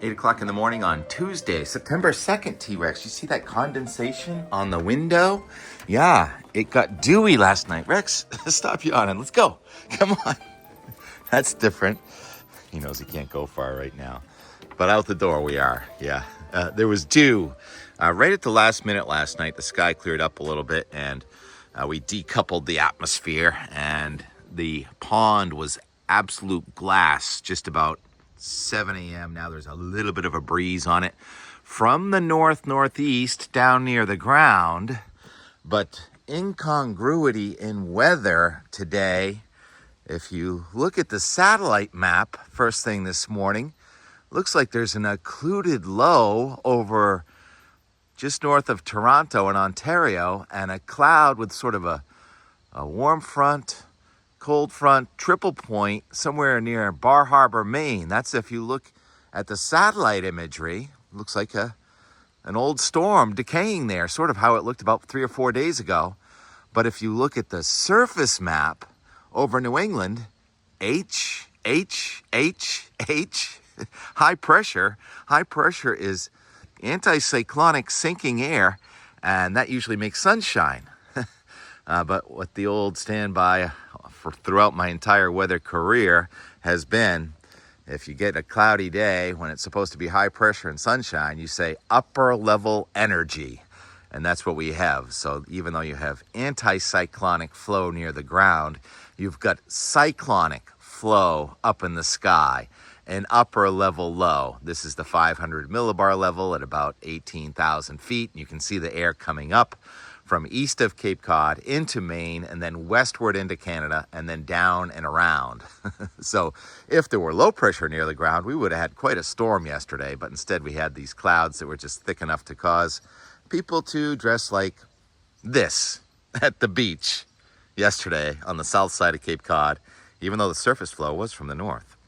8 o'clock in the morning on Tuesday, September 2nd, T-Rex. You see that condensation on the window? Yeah, it got dewy last night. Rex, stop yawning. Let's go. Come on. That's different. He knows he can't go far right now. But out the door we are, yeah. There was dew. Right at the last minute last night, the sky cleared up a little bit, and we decoupled the atmosphere, and the pond was absolute glass just about 7 a.m. Now there's a little bit of a breeze on it from the northeast down near the ground, but incongruity in weather today. If you look at the satellite map first thing this morning, looks like there's an occluded low over just north of Toronto in Ontario, and a cloud with sort of a warm front, cold front, triple point somewhere near Bar Harbor, Maine. That's if you look at the satellite imagery. Looks like an old storm decaying there, sort of how it looked about 3 or 4 days ago. But if you look at the surface map over New England, H, high pressure. High pressure is anticyclonic sinking air, and that usually makes sunshine. But what the old standby for throughout my entire weather career has been, if you get a cloudy day when it's supposed to be high pressure and sunshine, you say upper level energy. And that's what we have. So even though you have anticyclonic flow near the ground, you've got cyclonic flow up in the sky, an upper level low. This is the 500 millibar level at about 18,000 feet. You can see the air coming up from east of Cape Cod into Maine, and then westward into Canada, and then down and around. So if there were low pressure near the ground, we would have had quite a storm yesterday, but instead we had these clouds that were just thick enough to cause people to dress like this at the beach yesterday on the south side of Cape Cod, even though the surface flow was from the north.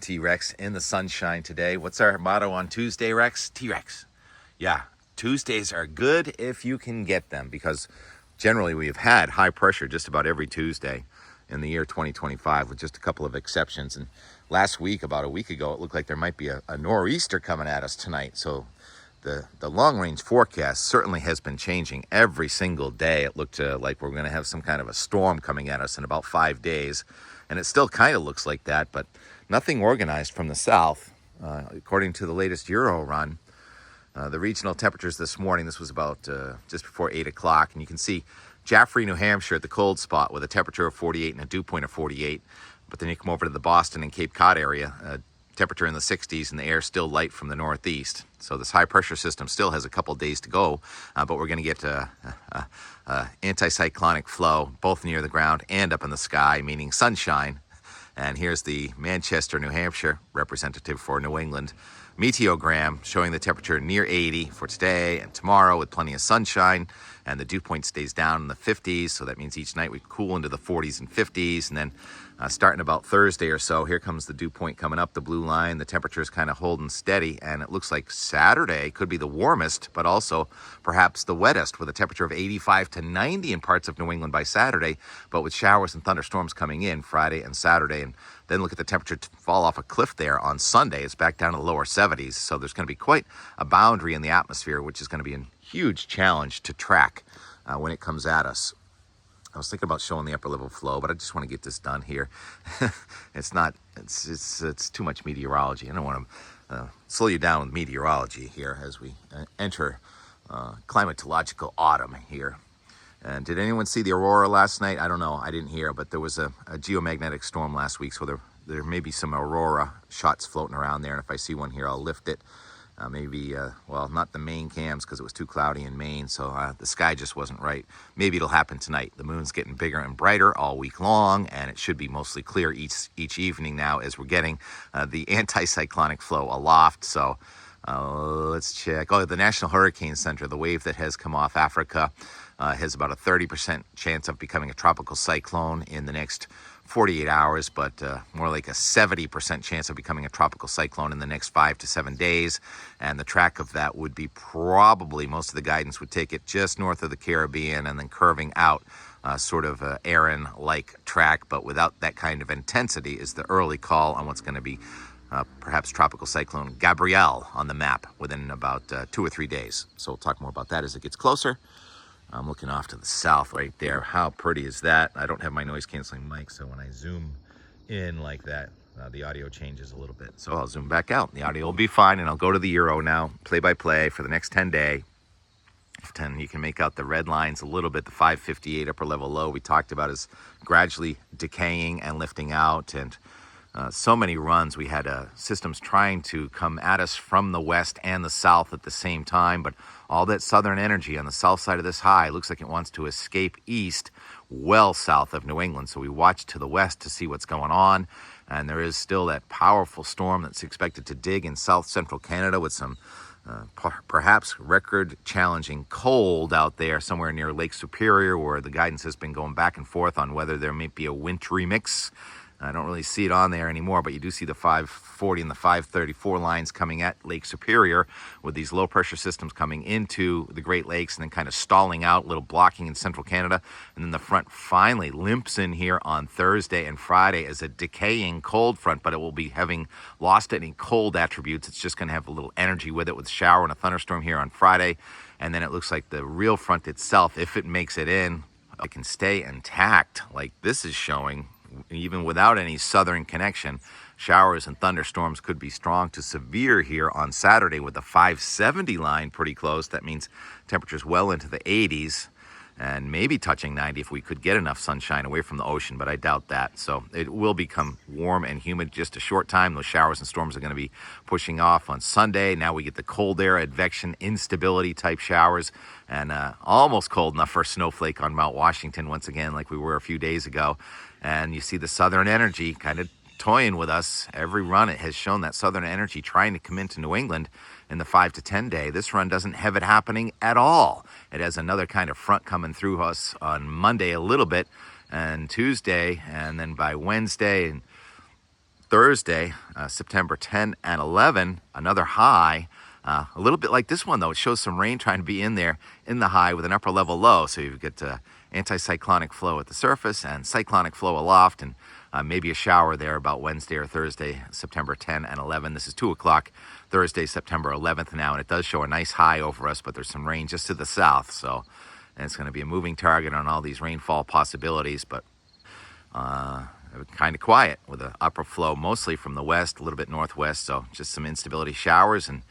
T-Rex in the sunshine today. What's our motto on Tuesday, Rex? T-Rex. Yeah. Tuesdays are good if you can get them, because generally we've had high pressure just about every Tuesday in the year 2025, with just a couple of exceptions. And last week, about a week ago, it looked like there might be a nor'easter coming at us tonight. So the long-range forecast certainly has been changing every single day. It looked like we're going to have some kind of a storm coming at us in about 5 days. And it still kind of looks like that, but nothing organized from the south. According to the latest Euro run, the regional temperatures this morning, this was about just before 8 o'clock, and you can see Jaffrey, New Hampshire at the cold spot with a temperature of 48 and a dew point of 48. But then you come over to the Boston and Cape Cod area, temperature in the 60s, and the air still light from the northeast. So this high pressure system still has a couple days to go, but we're going to get anticyclonic flow both near the ground and up in the sky, meaning sunshine. And here's the Manchester, New Hampshire representative for New England meteorogram showing the temperature near 80 for today and tomorrow, with plenty of sunshine, and the dew point stays down in the 50s. So that means each night we cool into the 40s and 50s, and then starting about Thursday or so, here comes the dew point coming up the blue line. The temperature is kind of holding steady, and it looks like Saturday could be the warmest, but also perhaps the wettest, with a temperature of 85 to 90 in parts of New England by Saturday, but with showers and thunderstorms coming in Friday and Saturday. And then look at the temperature fall off a cliff there on Sunday. It's back down to the lower 70s. So there's going to be quite a boundary in the atmosphere, which is going to be a huge challenge to track when it comes at us. I was thinking about showing the upper level flow, but I just want to get this done here. It's too much meteorology. I don't want to slow you down with meteorology here as we enter climatological autumn here. And did anyone see the Aurora last night? I don't know. I didn't hear, but there was a geomagnetic storm last week, so there may be some Aurora shots floating around there. And if I see one here, I'll lift it. Not the main cams because it was too cloudy in Maine, so the sky just wasn't right. Maybe it'll happen tonight. The moon's getting bigger and brighter all week long, and it should be mostly clear each evening now as we're getting the anticyclonic flow aloft. So let's check. Oh, the National Hurricane Center, the wave that has come off Africa, has about a 30% chance of becoming a tropical cyclone in the next 48 hours, but more like a 70% chance of becoming a tropical cyclone in the next 5 to 7 days. And the track of that would be probably, most of the guidance would take it just north of the Caribbean and then curving out, sort of a Aaron-like track, but without that kind of intensity is the early call on what's going to be perhaps Tropical Cyclone Gabrielle on the map within about 2 or 3 days. So we'll talk more about that as it gets closer. I'm looking off to the south right there. How pretty is that? I don't have my noise canceling mic, so when I zoom in like that, the audio changes a little bit. So I'll zoom back out. The audio will be fine, and I'll go to the Euro now, play-by-play for the next 10 day. 10, you can make out the red lines a little bit. The 558 upper level low we talked about is gradually decaying and lifting out, and so many runs. We had systems trying to come at us from the west and the south at the same time, but all that southern energy on the south side of this high looks like it wants to escape east, well south of New England. So we watch to the west to see what's going on, and there is still that powerful storm that's expected to dig in south central Canada with some perhaps record challenging cold out there somewhere near Lake Superior, where the guidance has been going back and forth on whether there may be a wintry mix. I don't really see it on there anymore, but you do see the 540 and the 534 lines coming at Lake Superior with these low pressure systems coming into the Great Lakes and then kind of stalling out, a little blocking in central Canada. And then the front finally limps in here on Thursday and Friday as a decaying cold front, but it will be having lost any cold attributes. It's just going to have a little energy with it, with a shower and a thunderstorm here on Friday. And then it looks like the real front itself, if it makes it in, it can stay intact like this is showing. Even without any southern connection, showers and thunderstorms could be strong to severe here on Saturday with the 570 line pretty close. That means temperatures well into the 80s and maybe touching 90 if we could get enough sunshine away from the ocean, but I doubt that. So it will become warm and humid just a short time. Those showers and storms are going to be pushing off on Sunday. Now we get the cold air, advection, instability type showers, and almost cold enough for a snowflake on Mount Washington once again like we were a few days ago. And you see the southern energy kind of toying with us. Every run it has shown that southern energy trying to come into New England in the 5 to 10 day. This run doesn't have it happening at all. It has another kind of front coming through us on Monday a little bit and Tuesday, and then by Wednesday and Thursday, September 10 and 11, another high. A little bit like this one though. It shows some rain trying to be in there in the high with an upper level low. So you get anticyclonic flow at the surface and cyclonic flow aloft, and maybe a shower there about Wednesday or Thursday, September 10 and 11. This is 2 o'clock Thursday, September 11th now, and it does show a nice high over us, but there's some rain just to the south. So, and it's going to be a moving target on all these rainfall possibilities, but kind of quiet with an upper flow mostly from the west, a little bit northwest. So just some instability showers. And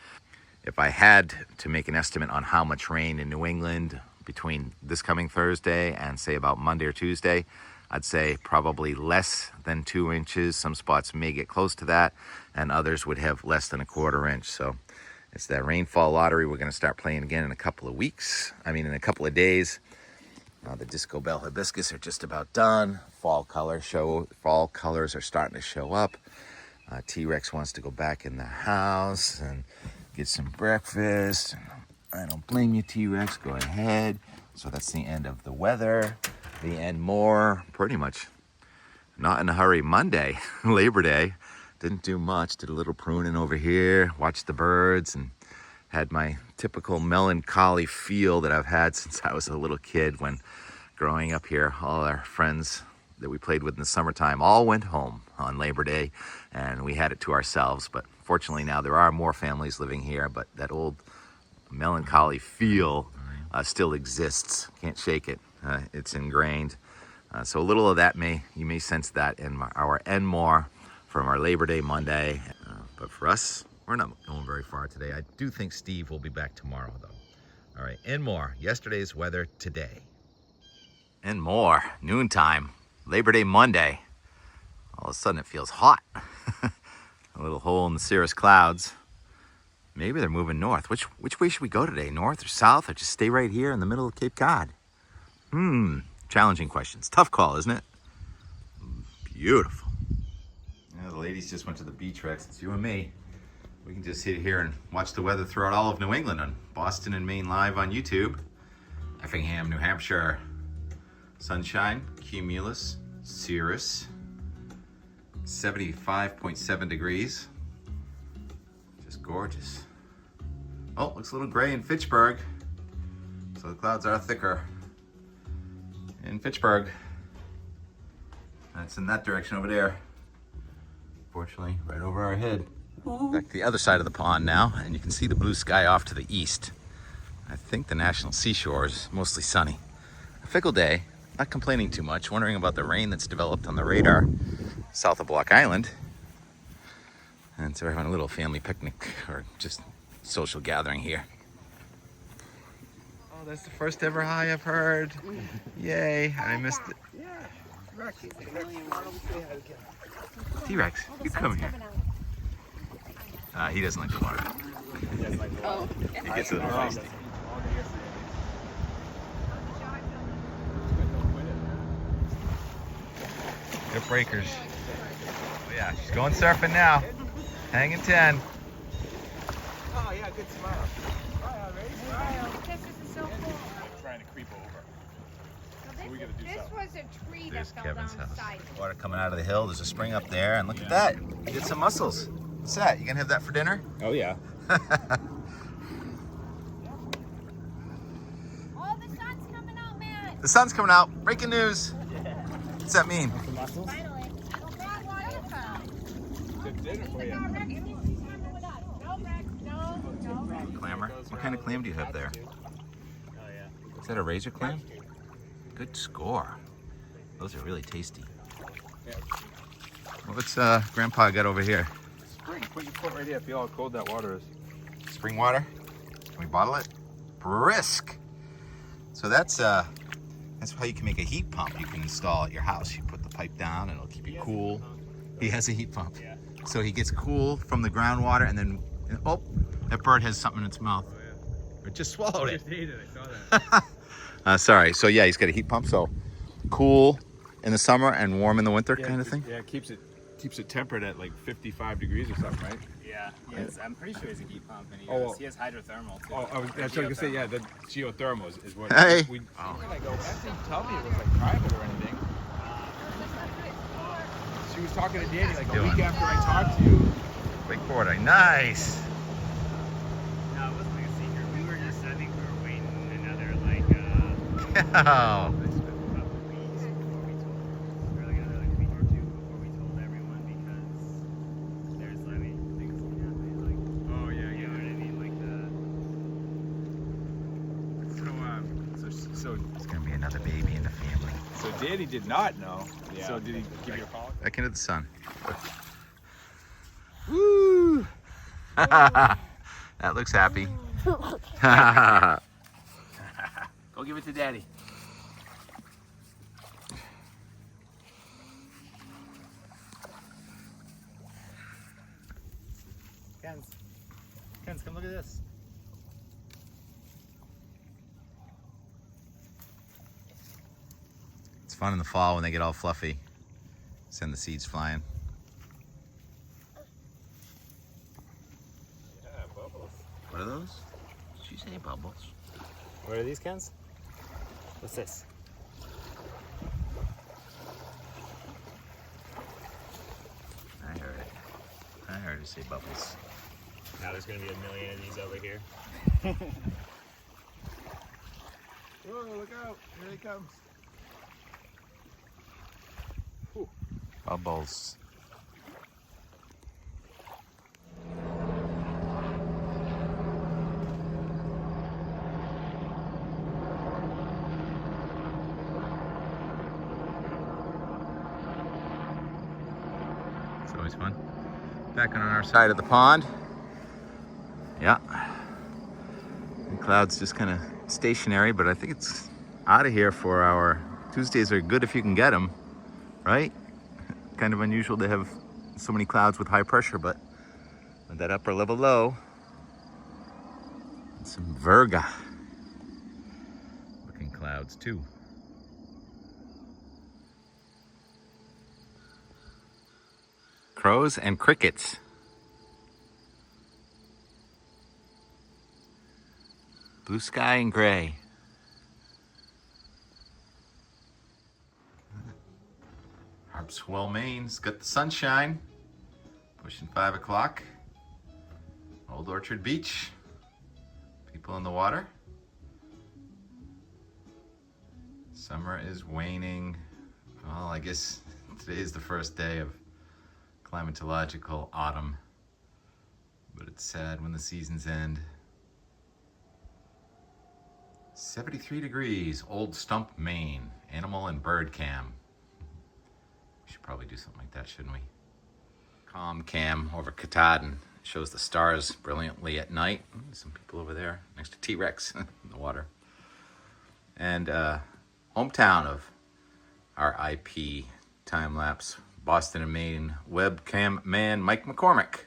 if I had to make an estimate on how much rain in New England between this coming Thursday and say about Monday or Tuesday, I'd say probably less than 2 inches. Some spots may get close to that, and others would have less than a 1/4 inch. So it's that rainfall lottery we're going to start playing again in a couple of weeks. In a couple of days. The Disco Bell hibiscus are just about done. Fall colors are starting to show up. T-Rex wants to go back in the house and get some breakfast. I don't blame you, T-Rex. Go ahead. So that's the end of the weather. The end more, pretty much not in a hurry. Monday, Labor Day, didn't do much. Did a little pruning over here, watched the birds, and had my typical melancholy feel that I've had since I was a little kid when growing up here. All our friends that we played with in the summertime all went home on Labor Day, and we had it to ourselves. But fortunately now there are more families living here, but that old melancholy feel still exists. Can't shake it. It's ingrained. So a little of that you may sense that in our Enmore from our Labor Day Monday. But for us, we're not going very far today. I do think Steve will be back tomorrow though. All right, Enmore, yesterday's weather today. Enmore, noontime, Labor Day Monday. All of a sudden it feels hot. A little hole in the cirrus clouds. Maybe they're moving north. Which way should we go today? North or south, or just stay right here in the middle of Cape Cod? Challenging questions. Tough call, isn't it? Beautiful. Yeah, the ladies just went to the beach, Rex. It's you and me. We can just sit here and watch the weather throughout all of New England on Boston and Maine Live on YouTube. Effingham, New Hampshire. Sunshine, cumulus, cirrus. 75.7 degrees. Just gorgeous. Oh, looks a little gray in Fitchburg. So the clouds are thicker in Fitchburg. That's in that direction over there. unfortunately, right over our head. Back to the other side of the pond now, and you can see the blue sky off to the east. I think the national seashore is mostly sunny. A fickle day, not complaining too much, wondering about the rain that's developed on the radar south of Block Island. And so we're having a little family picnic or just social gathering here. Oh, that's the first ever hi I've heard. Yay, I missed it. Yeah, Rex. T-Rex, you come here. He doesn't like the water. Oh. He gets a little feisty. Good breakers. Oh yeah, she's going surfing now. Hanging 10. Oh yeah, good smile. Smile, ready? Smile. This is so cool. Trying to creep over. So we gotta do this something. was a tree There's that fell Kevin's down house. the side. Water coming out of the hill. There's a spring up there, and look at that. You get some mussels. What's that? You gonna have that for dinner? Oh yeah. Oh, the sun's coming out, man. The sun's coming out. Breaking news. What's that mean? Finally. Oh, bad water found. Good dinner for you. No, Rex, he's coming with us. No, Rex, no, Rex. Clammer. What kind of clam do you have there? Oh yeah. Is that a razor clam? Good score. Those are really tasty. Yeah. What's Grandpa got over here? Spring. Put your foot right here. Feel how cold that water is. Spring water. Can we bottle it? Brisk. So that's how you can make a heat pump. You can install at your house. You put the pipe down and it'll keep you cool. He has a heat pump. Yeah. So he gets cool from the groundwater, and then oh, that bird has something in its mouth. Oh, yeah. It just swallowed it. Just ate it. I saw that. Sorry. So yeah, he's got a heat pump. So cool in the summer and warm in the winter, kind of thing. Yeah, it keeps it tempered at like 55 degrees or something, right? Yeah, he has, I'm pretty sure he's a heat pump, and he has hydrothermal too. Oh, that's what I was gonna say. Yeah, the geothermal is what. Hey. We, oh. When I go, that didn't tell me it was like private or anything. She was talking to Danny like a week after I talked to you. Wakeboarding, nice. No, it wasn't like a secret. We were just, I think we were waiting another like Oh. couple weeks before we told, or like another like week or two before we told everyone, because there's, I mean, things can happen, like, Oh yeah, you know what I mean, like So It's gonna be another baby in the family. so Danny did not know. Yeah. So did he give you a call? Back into the sun. Woo! That looks happy. Go give it to Daddy. Kenz, come look at this. It's fun in the fall when they get all fluffy. Send the seeds flying. Yeah, bubbles. What are those? Did you say bubbles? What are these, Kenz? What's this? I heard it. I heard it say bubbles. Now there's gonna be a million of these over here. Whoa! Look out! Here he comes. Bubbles. It's always fun. Back on our side of the pond. Yeah. The cloud's just kind of stationary, but I think it's out of here for our Tuesdays are good if you can get them, right? Kind of unusual to have so many clouds with high pressure, but with that upper level low, and some Virga looking clouds too. Crows and crickets. Blue sky and gray. Harpswell, Maine's got the sunshine. Pushing 5 o'clock. Old Orchard Beach. People in the water. Summer is waning. Well, I guess today is the first day of climatological autumn, but it's sad when the seasons end. 73 degrees, Old Stump, Maine, animal and bird cam. We should probably do something like that, shouldn't we? Calm cam over Katahdin. Shows the stars brilliantly at night. Some people over there next to T-Rex in the water. And hometown of our IP time-lapse Boston and Maine webcam man, Mike McCormick.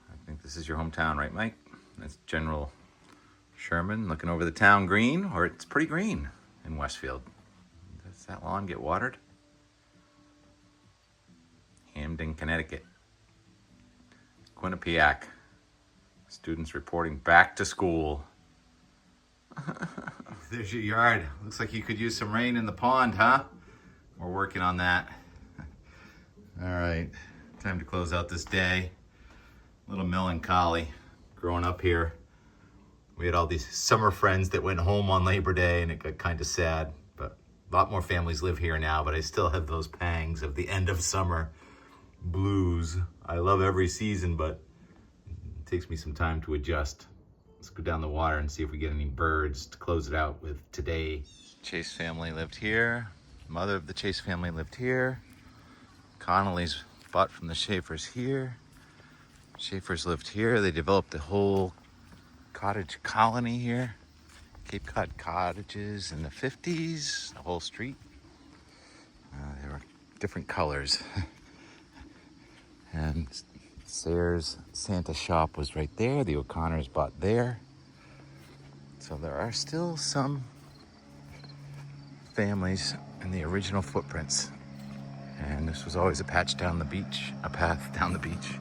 I think this is your hometown, right, Mike? That's General Sherman looking over the town green, or it's pretty green in Westfield. Does that lawn get watered? Hamden, Connecticut. Quinnipiac. Students reporting back to school. There's your yard. Looks like you could use some rain in the pond, huh? We're working on that. All right, time to close out this day. A little melancholy growing up here. We had all these summer friends that went home on Labor Day, and it got kind of sad. But a lot more families live here now, but I still have those pangs of the end of summer blues. I love every season, but it takes me some time to adjust. Let's go down the water and see if we get any birds to close it out with today. Chase family lived here. Mother of the Chase family lived here. Connolly's bought from the Schaefers here. Schaefers lived here. They developed a whole cottage colony here. Cape Cod cottages in the 50s, the whole street. They were different colors. And Sayers Santa shop was right there. The O'Connors bought there. So there are still some families in the original footprints. And this was always a patch down the beach, a path down the beach.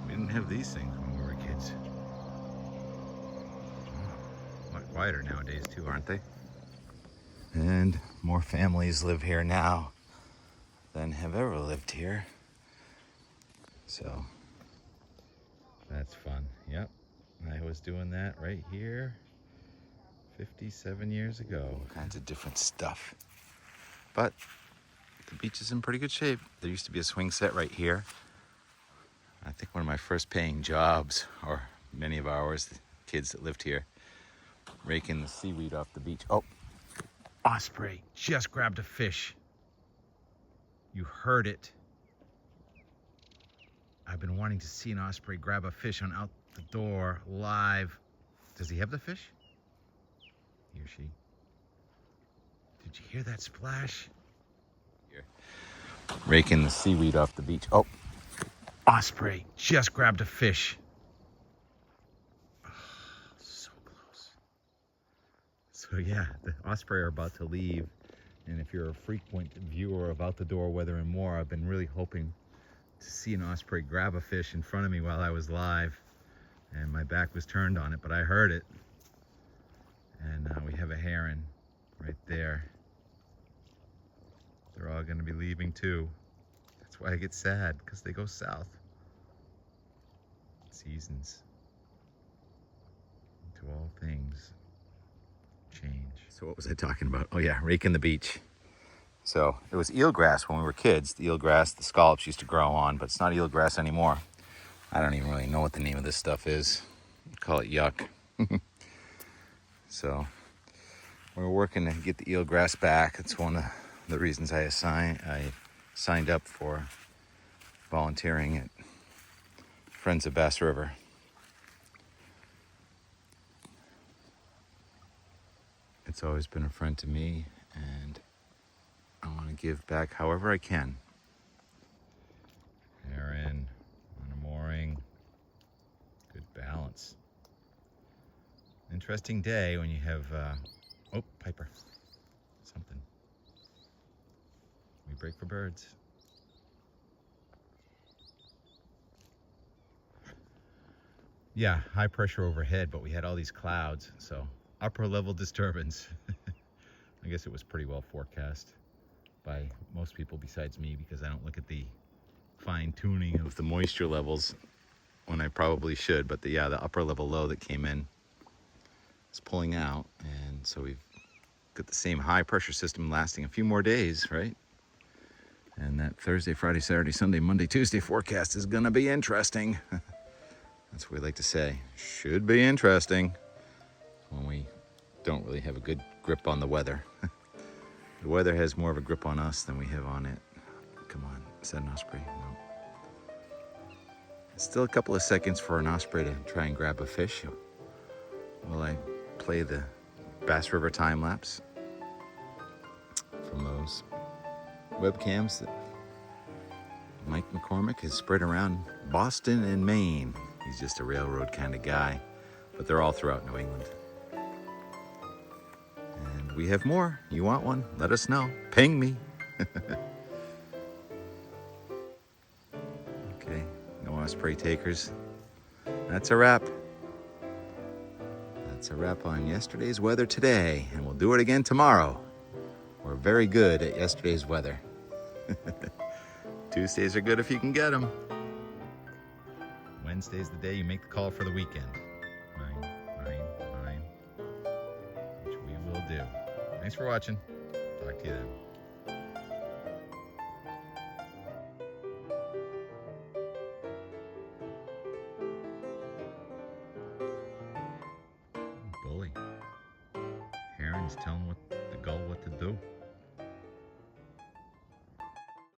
We didn't have these things when we were kids. A lot quieter nowadays too, aren't they? And more families live here now than have ever lived here. So that's fun. Yep, I was doing that right here 57 years ago. All kinds of different stuff. But the beach is in pretty good shape. There used to be a swing set right here. I think one of my first paying jobs, or many of ours, the kids that lived here, raking the seaweed off the beach. Oh, osprey just grabbed a fish. You heard it. I've been wanting to see an osprey grab a fish on out the door live. Does he have the fish? He or she? Did you hear that splash? Here. Raking the seaweed off the beach. Oh, osprey just grabbed a fish. Oh, so close. So yeah, the osprey are about to leave. And if you're a frequent viewer of Out the Door Weather and More, I've been really hoping to see an osprey grab a fish in front of me while I was live, and my back was turned on it, but I heard it. And we have a heron right there. They're all going to be leaving too. That's why I get sad, because they go south. Seasons, to all things, change. So what was I talking about? Oh yeah, raking the beach. So it was eelgrass when we were kids. The eelgrass, the scallops used to grow on, but it's not eelgrass anymore. I don't even really know what the name of this stuff is. Call it yuck. So we're working to get the eelgrass back. It's one of the reasons I signed up for volunteering at Friends of Bass River. It's always been a friend to me, and I want to give back however I can. Heron on a mooring. Good balance. Interesting day when you have, oh, Piper. Something. We break for birds. Yeah, high pressure overhead, but we had all these clouds, so upper level disturbance. I guess it was pretty well forecast by most people besides me, because I don't look at the fine tuning of the moisture levels when I probably should. But the upper level low that came in is pulling out, and so we've got the same high pressure system lasting a few more days, right? And that Thursday, Friday, Saturday, Sunday, Monday, Tuesday forecast is going to be interesting. That's what we like to say. Should be interesting when we don't really have a good grip on the weather. The weather has more of a grip on us than we have on it. Come on, is that an osprey? No. Still a couple of seconds for an osprey to try and grab a fish. While I play the Bass River time lapse from those webcams that Mike McCormick has spread around Boston and Maine. He's just a railroad kind of guy, but they're all throughout New England. And we have more. You want one? Let us know. Ping me. Okay, no osprey takers. That's a wrap. That's a wrap on yesterday's weather today, and we'll do it again tomorrow. We're very good at yesterday's weather. Tuesdays are good if you can get them. Wednesday's the day you make the call for the weekend. Mine. Which we will do. Thanks for watching. Talk to you then. Bully. Heron's telling the gull what to do.